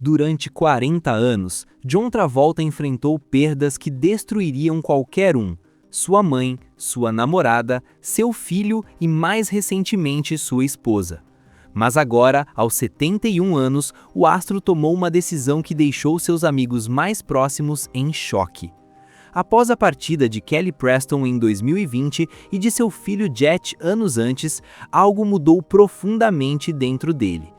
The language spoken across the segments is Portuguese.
Durante 40 anos, John Travolta enfrentou perdas que destruiriam qualquer um: sua mãe, sua namorada, seu filho e, mais recentemente, sua esposa. Mas agora, aos 71 anos, o astro tomou uma decisão que deixou seus amigos mais próximos em choque. Após a partida de Kelly Preston em 2020 e de seu filho Jet anos antes, algo mudou profundamente dentro dele.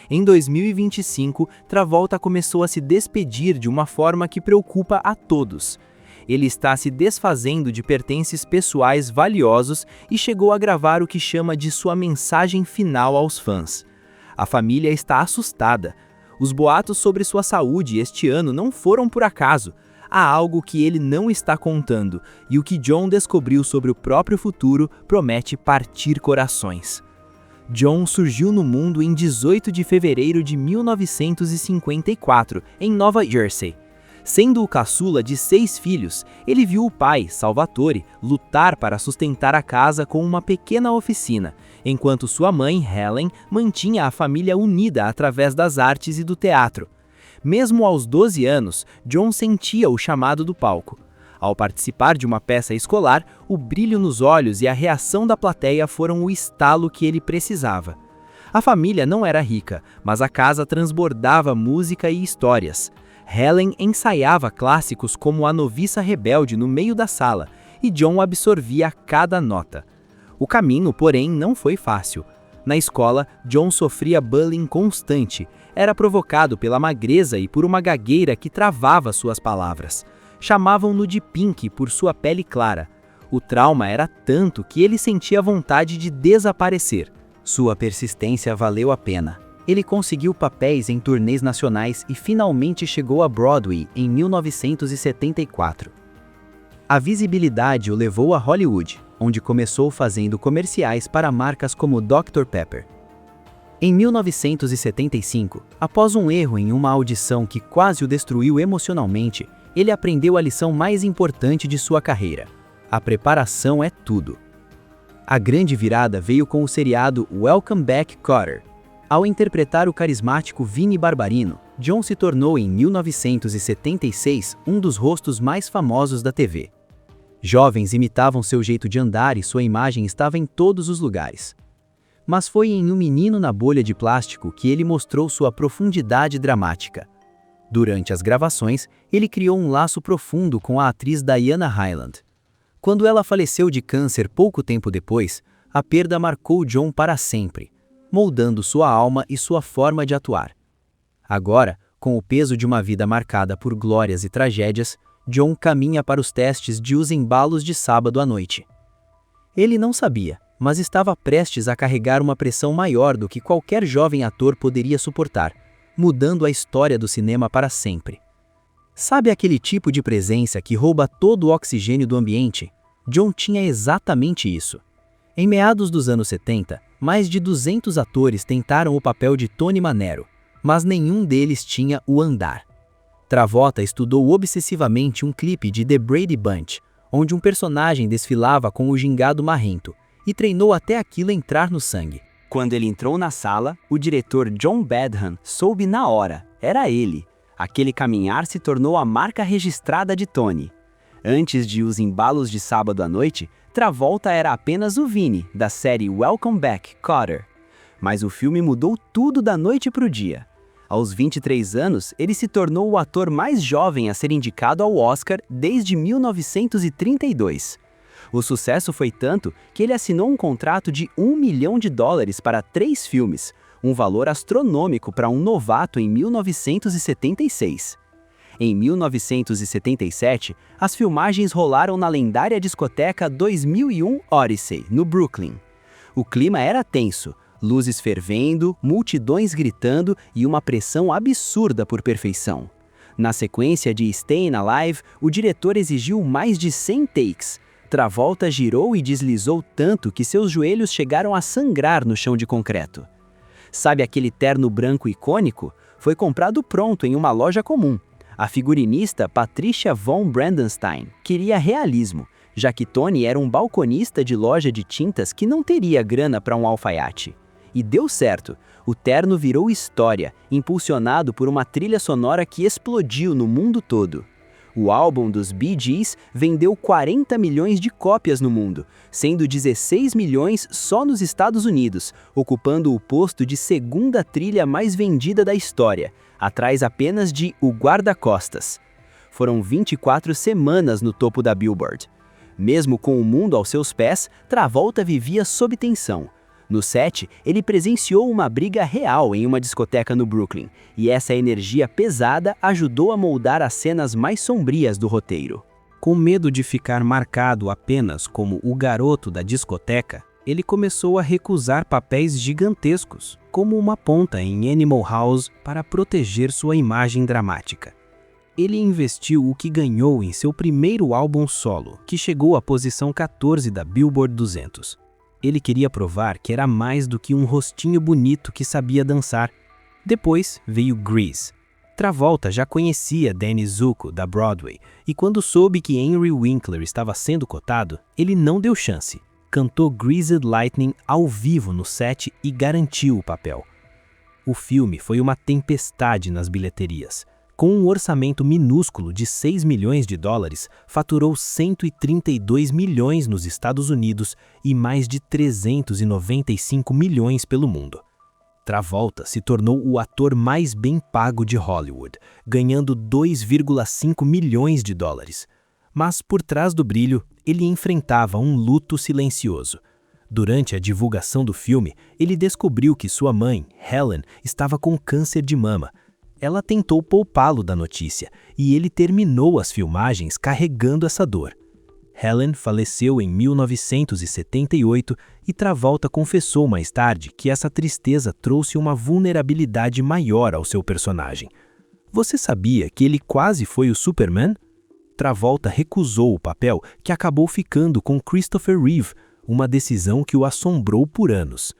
Em 2025, Travolta começou a se despedir de uma forma que preocupa a todos. Ele está se desfazendo de pertences pessoais valiosos e chegou a gravar o que chama de sua mensagem final aos fãs. A família está assustada. Os boatos sobre sua saúde este ano não foram por acaso. Há algo que ele não está contando, e o que John descobriu sobre o próprio futuro promete partir corações. John surgiu no mundo em 18 de fevereiro de 1954, em Nova Jersey. Sendo o caçula de 6 filhos, ele viu o pai, Salvatore, lutar para sustentar a casa com uma pequena oficina, enquanto sua mãe, Helen, mantinha a família unida através das artes e do teatro. Mesmo aos 12 anos, John sentia o chamado do palco. Ao participar de uma peça escolar, o brilho nos olhos e a reação da plateia foram o estalo que ele precisava. A família não era rica, mas a casa transbordava música e histórias. Helen ensaiava clássicos como A Noviça Rebelde no meio da sala, e John absorvia cada nota. O caminho, porém, não foi fácil. Na escola, John sofria bullying constante. Era provocado pela magreza e por uma gagueira que travava suas palavras. Chamavam-no de Pink por sua pele clara. O trauma era tanto que ele sentia vontade de desaparecer. Sua persistência valeu a pena. Ele conseguiu papéis em turnês nacionais e finalmente chegou a Broadway em 1974. A visibilidade o levou a Hollywood, onde começou fazendo comerciais para marcas como Dr. Pepper. Em 1975, após um erro em uma audição que quase o destruiu emocionalmente, ele aprendeu a lição mais importante de sua carreira: a preparação é tudo. A grande virada veio com o seriado Welcome Back, Kotter. Ao interpretar o carismático Vinnie Barbarino, John se tornou em 1976 um dos rostos mais famosos da TV. Jovens imitavam seu jeito de andar e sua imagem estava em todos os lugares. Mas foi em Um Menino na Bolha de Plástico que ele mostrou sua profundidade dramática. Durante as gravações, ele criou um laço profundo com a atriz Diana Hyland. Quando ela faleceu de câncer pouco tempo depois, a perda marcou John para sempre, moldando sua alma e sua forma de atuar. Agora, com o peso de uma vida marcada por glórias e tragédias, John caminha para os testes de Os Embalos de Sábado à Noite. Ele não sabia, mas estava prestes a carregar uma pressão maior do que qualquer jovem ator poderia suportar, mudando a história do cinema para sempre. Sabe aquele tipo de presença que rouba todo o oxigênio do ambiente? John tinha exatamente isso. Em meados dos anos 70, mais de 200 atores tentaram o papel de Tony Manero, mas nenhum deles tinha o andar. Travolta estudou obsessivamente um clipe de The Brady Bunch, onde um personagem desfilava com o gingado marrento, e treinou até aquilo entrar no sangue. Quando ele entrou na sala, o diretor John Badham soube na hora. Era ele. Aquele caminhar se tornou a marca registrada de Tony. Antes de Os Embalos de Sábado à Noite, Travolta era apenas o Vinnie, da série Welcome Back, Kotter. Mas o filme mudou tudo da noite para o dia. Aos 23 anos, ele se tornou o ator mais jovem a ser indicado ao Oscar desde 1932. O sucesso foi tanto que ele assinou um contrato de $1 milhão para 3 filmes, um valor astronômico para um novato em 1976. Em 1977, as filmagens rolaram na lendária discoteca 2001 Odyssey, no Brooklyn. O clima era tenso, luzes fervendo, multidões gritando e uma pressão absurda por perfeição. Na sequência de Stayin' Alive, o diretor exigiu mais de 100 takes. Travolta girou e deslizou tanto que seus joelhos chegaram a sangrar no chão de concreto. Sabe aquele terno branco icônico? Foi comprado pronto em uma loja comum. A figurinista Patricia von Brandenstein queria realismo, já que Tony era um balconista de loja de tintas que não teria grana para um alfaiate. E deu certo. O terno virou história, impulsionado por uma trilha sonora que explodiu no mundo todo. O álbum dos Bee Gees vendeu 40 milhões de cópias no mundo, sendo 16 milhões só nos Estados Unidos, ocupando o posto de segunda trilha mais vendida da história, atrás apenas de O Guarda-Costas. Foram 24 semanas no topo da Billboard. Mesmo com o mundo aos seus pés, Travolta vivia sob tensão. No set, ele presenciou uma briga real em uma discoteca no Brooklyn, e essa energia pesada ajudou a moldar as cenas mais sombrias do roteiro. Com medo de ficar marcado apenas como o garoto da discoteca, ele começou a recusar papéis gigantescos, como uma ponta em Animal House, para proteger sua imagem dramática. Ele investiu o que ganhou em seu primeiro álbum solo, que chegou à posição 14 da Billboard 200. Ele queria provar que era mais do que um rostinho bonito que sabia dançar. Depois veio Grease. Travolta já conhecia Danny Zuko, da Broadway, e quando soube que Henry Winkler estava sendo cotado, ele não deu chance. Cantou Greased Lightning ao vivo no set e garantiu o papel. O filme foi uma tempestade nas bilheterias. Com um orçamento minúsculo de 6 milhões de dólares, faturou 132 milhões nos Estados Unidos e mais de 395 milhões pelo mundo. Travolta se tornou o ator mais bem pago de Hollywood, ganhando 2,5 milhões de dólares. Mas por trás do brilho, ele enfrentava um luto silencioso. Durante a divulgação do filme, ele descobriu que sua mãe, Helen, estava com câncer de mama. Ela tentou poupá-lo da notícia, e ele terminou as filmagens carregando essa dor. Helen faleceu em 1978 e Travolta confessou mais tarde que essa tristeza trouxe uma vulnerabilidade maior ao seu personagem. Você sabia que ele quase foi o Superman? Travolta recusou o papel, que acabou ficando com Christopher Reeve, uma decisão que o assombrou por anos.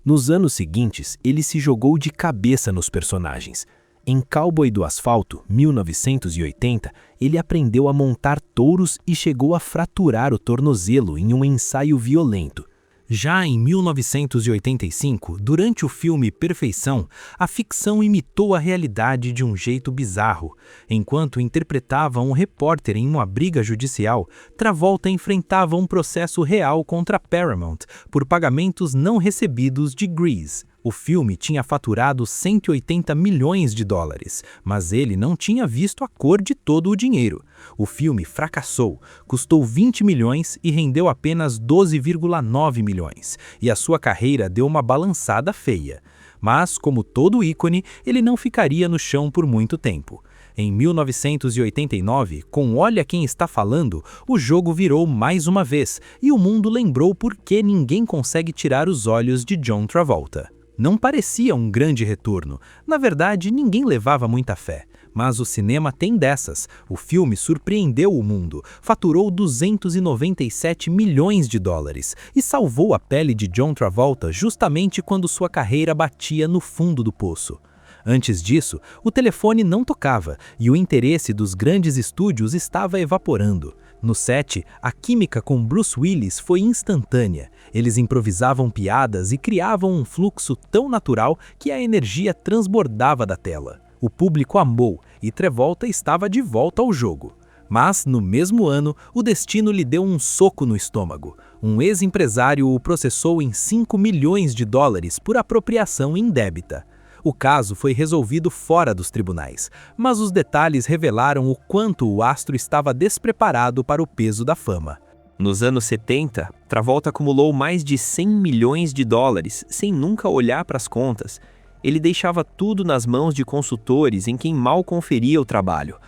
Nos anos seguintes, ele se jogou de cabeça nos personagens. Em Cowboy do Asfalto, 1980, ele aprendeu a montar touros e chegou a fraturar o tornozelo em um ensaio violento. Já em 1985, durante o filme Perfeição, a ficção imitou a realidade de um jeito bizarro. Enquanto interpretava um repórter em uma briga judicial, Travolta enfrentava um processo real contra a Paramount por pagamentos não recebidos de Grease. O filme tinha faturado 180 milhões de dólares, mas ele não tinha visto a cor de todo o dinheiro. O filme fracassou, custou 20 milhões e rendeu apenas 12,9 milhões, e a sua carreira deu uma balançada feia. Mas, como todo ícone, ele não ficaria no chão por muito tempo. Em 1989, com Olha Quem Está Falando, o jogo virou mais uma vez, e o mundo lembrou por que ninguém consegue tirar os olhos de John Travolta. Não parecia um grande retorno. Na verdade, ninguém levava muita fé. Mas o cinema tem dessas. O filme surpreendeu o mundo, faturou 297 milhões de dólares e salvou a pele de John Travolta justamente quando sua carreira batia no fundo do poço. Antes disso, o telefone não tocava e o interesse dos grandes estúdios estava evaporando. No set, a química com Bruce Willis foi instantânea. Eles improvisavam piadas e criavam um fluxo tão natural que a energia transbordava da tela. O público amou e Travolta estava de volta ao jogo. Mas, no mesmo ano, o destino lhe deu um soco no estômago. Um ex-empresário o processou em 5 milhões de dólares por apropriação indébita. O caso foi resolvido fora dos tribunais, mas os detalhes revelaram o quanto o astro estava despreparado para o peso da fama. Nos anos 70, Travolta acumulou mais de 100 milhões de dólares sem nunca olhar para as contas. Ele deixava tudo nas mãos de consultores em quem mal conferia o trabalho.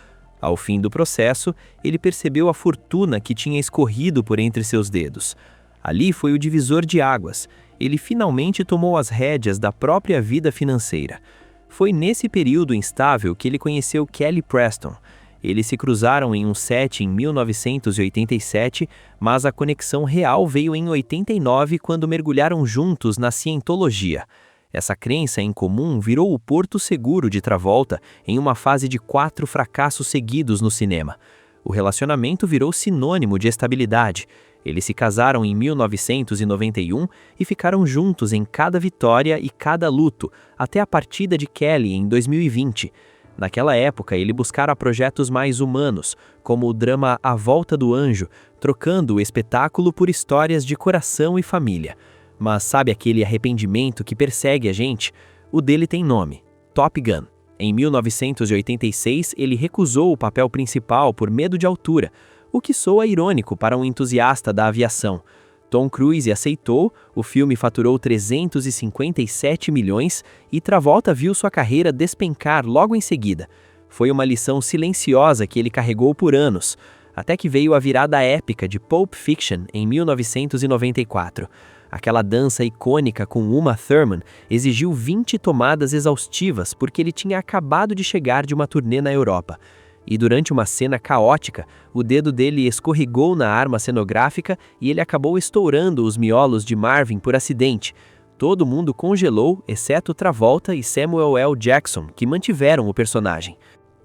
Ao fim do processo, ele percebeu a fortuna que tinha escorrido por entre seus dedos. Ali foi o divisor de águas. Ele finalmente tomou as rédeas da própria vida financeira. Foi nesse período instável que ele conheceu Kelly Preston. Eles se cruzaram em um set em 1987, mas a conexão real veio em 89 quando mergulharam juntos na cientologia. Essa crença em comum virou o porto seguro de Travolta em uma fase de 4 fracassos seguidos no cinema. O relacionamento virou sinônimo de estabilidade. Eles se casaram em 1991 e ficaram juntos em cada vitória e cada luto, até a partida de Kelly em 2020. Naquela época, ele buscara projetos mais humanos, como o drama A Volta do Anjo, trocando o espetáculo por histórias de coração e família. Mas sabe aquele arrependimento que persegue a gente? O dele tem nome: Top Gun. Em 1986, ele recusou o papel principal por medo de altura, o que soa irônico para um entusiasta da aviação. Tom Cruise aceitou, o filme faturou 357 milhões e Travolta viu sua carreira despencar logo em seguida. Foi uma lição silenciosa que ele carregou por anos, até que veio a virada épica de Pulp Fiction em 1994. Aquela dança icônica com Uma Thurman exigiu 20 tomadas exaustivas porque ele tinha acabado de chegar de uma turnê na Europa. E durante uma cena caótica, o dedo dele escorregou na arma cenográfica e ele acabou estourando os miolos de Marvin por acidente. Todo mundo congelou, exceto Travolta e Samuel L. Jackson, que mantiveram o personagem.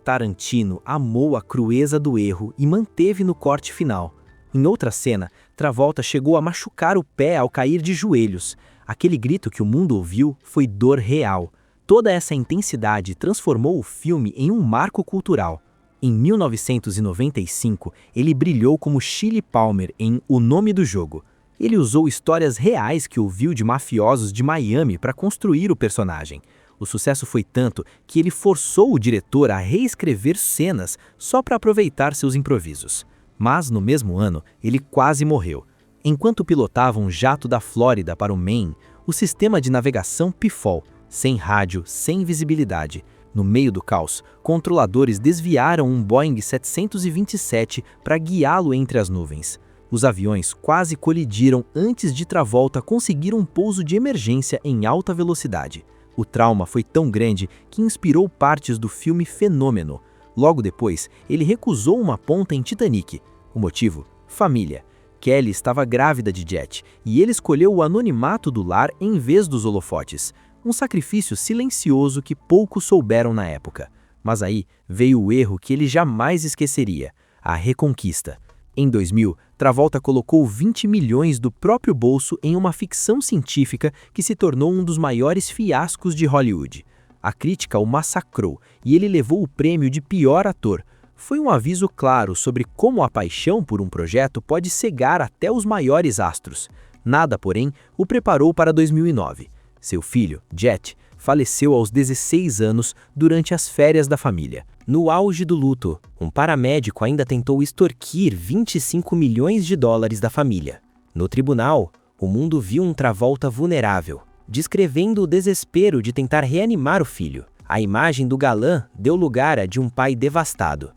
Tarantino amou a crueza do erro e manteve no corte final. Em outra cena, Travolta chegou a machucar o pé ao cair de joelhos. Aquele grito que o mundo ouviu foi dor real. Toda essa intensidade transformou o filme em um marco cultural. Em 1995, ele brilhou como Chili Palmer em O Nome do Jogo. Ele usou histórias reais que ouviu de mafiosos de Miami para construir o personagem. O sucesso foi tanto que ele forçou o diretor a reescrever cenas só para aproveitar seus improvisos. Mas, no mesmo ano, ele quase morreu. Enquanto pilotava um jato da Flórida para o Maine, o sistema de navegação pifou, sem rádio, sem visibilidade. No meio do caos, controladores desviaram um Boeing 727 para guiá-lo entre as nuvens. Os aviões quase colidiram antes de Travolta conseguir um pouso de emergência em alta velocidade. O trauma foi tão grande que inspirou partes do filme Fenômeno. Logo depois, ele recusou uma ponta em Titanic. O motivo? Família. Kelly estava grávida de Jet e ele escolheu o anonimato do lar em vez dos holofotes. Um sacrifício silencioso que poucos souberam na época. Mas aí veio o erro que ele jamais esqueceria: a reconquista. Em 2000, Travolta colocou 20 milhões do próprio bolso em uma ficção científica que se tornou um dos maiores fiascos de Hollywood. A crítica o massacrou e ele levou o prêmio de pior ator. Foi um aviso claro sobre como a paixão por um projeto pode cegar até os maiores astros. Nada, porém, o preparou para 2009. Seu filho, Jet, faleceu aos 16 anos durante as férias da família. No auge do luto, um paramédico ainda tentou extorquir 25 milhões de dólares da família. No tribunal, o mundo viu um Travolta vulnerável, descrevendo o desespero de tentar reanimar o filho. A imagem do galã deu lugar à de um pai devastado.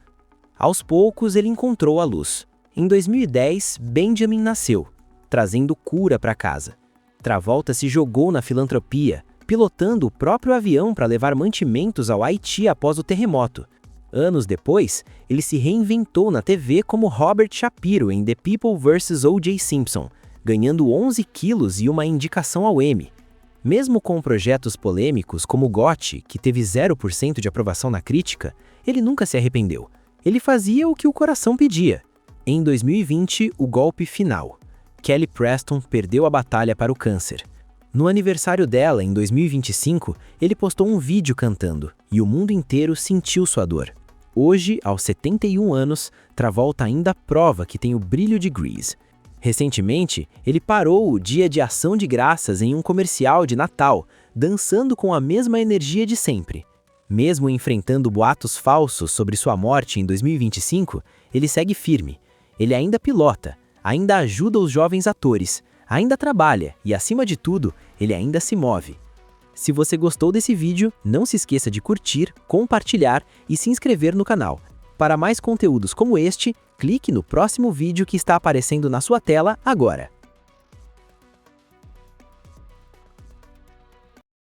Aos poucos, ele encontrou a luz. Em 2010, Benjamin nasceu, trazendo cura para casa. Travolta se jogou na filantropia, pilotando o próprio avião para levar mantimentos ao Haiti após o terremoto. Anos depois, ele se reinventou na TV como Robert Shapiro em The People vs. O.J. Simpson, ganhando 11 quilos e uma indicação ao Emmy. Mesmo com projetos polêmicos como GOT, que teve 0% de aprovação na crítica, ele nunca se arrependeu. Ele fazia o que o coração pedia. Em 2020, o golpe final. Kelly Preston perdeu a batalha para o câncer. No aniversário dela, em 2025, ele postou um vídeo cantando, e o mundo inteiro sentiu sua dor. Hoje, aos 71 anos, Travolta ainda prova que tem o brilho de Grease. Recentemente, ele parou o Dia de Ação de Graças em um comercial de Natal, dançando com a mesma energia de sempre. Mesmo enfrentando boatos falsos sobre sua morte em 2025, ele segue firme. Ele ainda pilota, ainda ajuda os jovens atores, ainda trabalha e, acima de tudo, ele ainda se move. Se você gostou desse vídeo, não se esqueça de curtir, compartilhar e se inscrever no canal. Para mais conteúdos como este, clique no próximo vídeo que está aparecendo na sua tela agora.